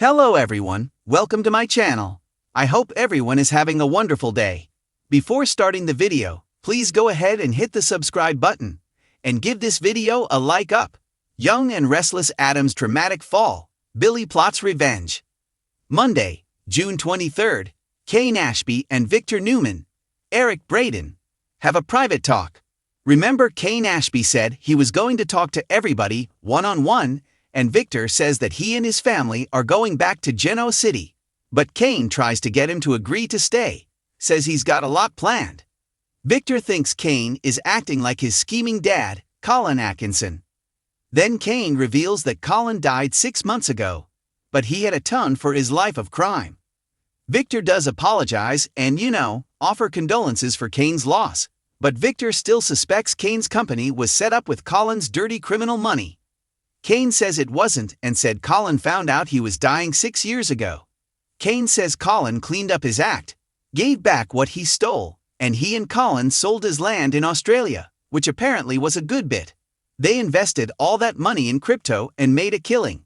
Hello everyone, welcome to my channel. I hope everyone is having a wonderful day. Before starting the video, please go ahead and hit the subscribe button and give this video a like up. Young and Restless Adam's dramatic fall, Billy plots revenge. Monday, June 23rd, Kane Ashby and Victor Newman, Eric Braden, have a private talk. Remember, Kane Ashby said he was going to talk to everybody one-on-one, and Victor says that he and his family are going back to Genoa City. But Kane tries to get him to agree to stay, says he's got a lot planned. Victor thinks Kane is acting like his scheming dad, Colin Atkinson. Then Kane reveals that Colin died 6 months ago, but he had a ton for his life of crime. Victor does apologize and, offer condolences for Kane's loss, but Victor still suspects Kane's company was set up with Colin's dirty criminal money. Kane says it wasn't and said Colin found out he was dying 6 years ago. Kane says Colin cleaned up his act, gave back what he stole, and he and Colin sold his land in Australia, which apparently was a good bit. They invested all that money in crypto and made a killing.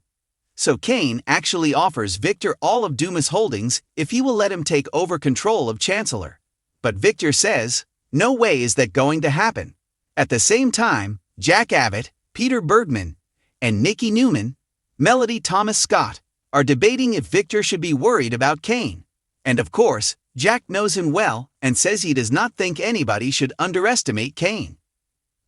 So Kane actually offers Victor all of Dumas Holdings if he will let him take over control of Chancellor. But Victor says, no way is that going to happen. At the same time, Jack Abbott, Peter Bergman, and Nikki Newman, Melody Thomas Scott, are debating if Victor should be worried about Kane. And of course, Jack knows him well and says he does not think anybody should underestimate Kane.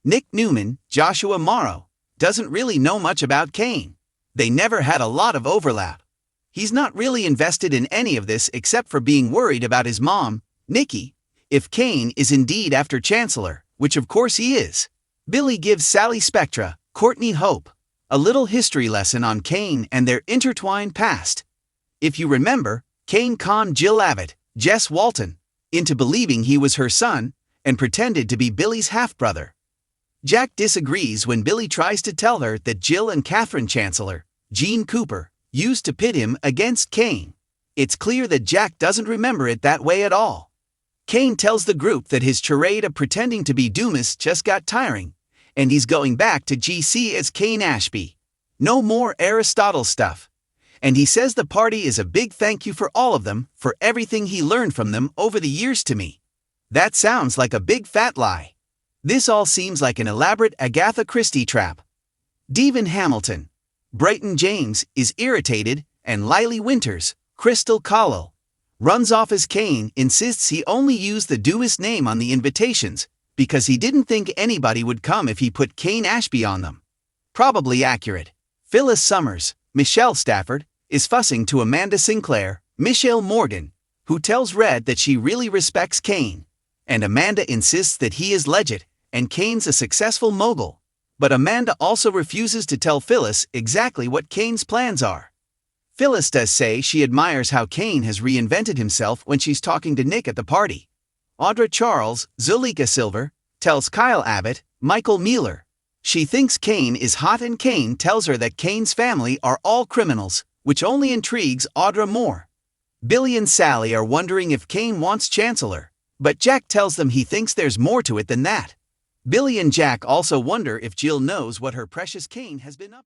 Nick Newman, Joshua Morrow, doesn't really know much about Kane. They never had a lot of overlap. He's not really invested in any of this except for being worried about his mom, Nikki, if Kane is indeed after Chancellor, which of course he is. Billy gives Sally Spectra, Courtney Hope, a little history lesson on Kane and their intertwined past. If you remember, Kane conned Jill Abbott, Jess Walton, into believing he was her son and pretended to be Billy's half-brother. Jack disagrees when Billy tries to tell her that Jill and Catherine Chancellor, Jean Cooper, used to pit him against Kane. It's clear that Jack doesn't remember it that way at all. Kane tells the group that his charade of pretending to be Dumas just got tiring, and he's going back to GC as Kane Ashby. No more Aristotle stuff. And he says the party is a big thank you for all of them, for everything he learned from them over the years to me. That sounds like a big fat lie. This all seems like an elaborate Agatha Christie trap. Devon Hamilton, Brighton James, is irritated, and Lily Winters, Crystal Cowell, runs off as Kane insists he only used the Dumas name on the invitations, because he didn't think anybody would come if he put Kane Ashby on them. Probably accurate. Phyllis Summers, Michelle Stafford, is fussing to Amanda Sinclair, Michelle Morgan, who tells Red that she really respects Kane, and Amanda insists that he is legit and Kane's a successful mogul. But Amanda also refuses to tell Phyllis exactly what Kane's plans are. Phyllis does say she admires how Kane has reinvented himself when she's talking to Nick at the party. Audra Charles, Zuleika Silver, tells Kyle Abbott, Michael Mueller, she thinks Kane is hot, and Kane tells her that Kane's family are all criminals, which only intrigues Audra more. Billy and Sally are wondering if Kane wants Chancellor, but Jack tells them he thinks there's more to it than that. Billy and Jack also wonder if Jill knows what her precious Kane has been up to.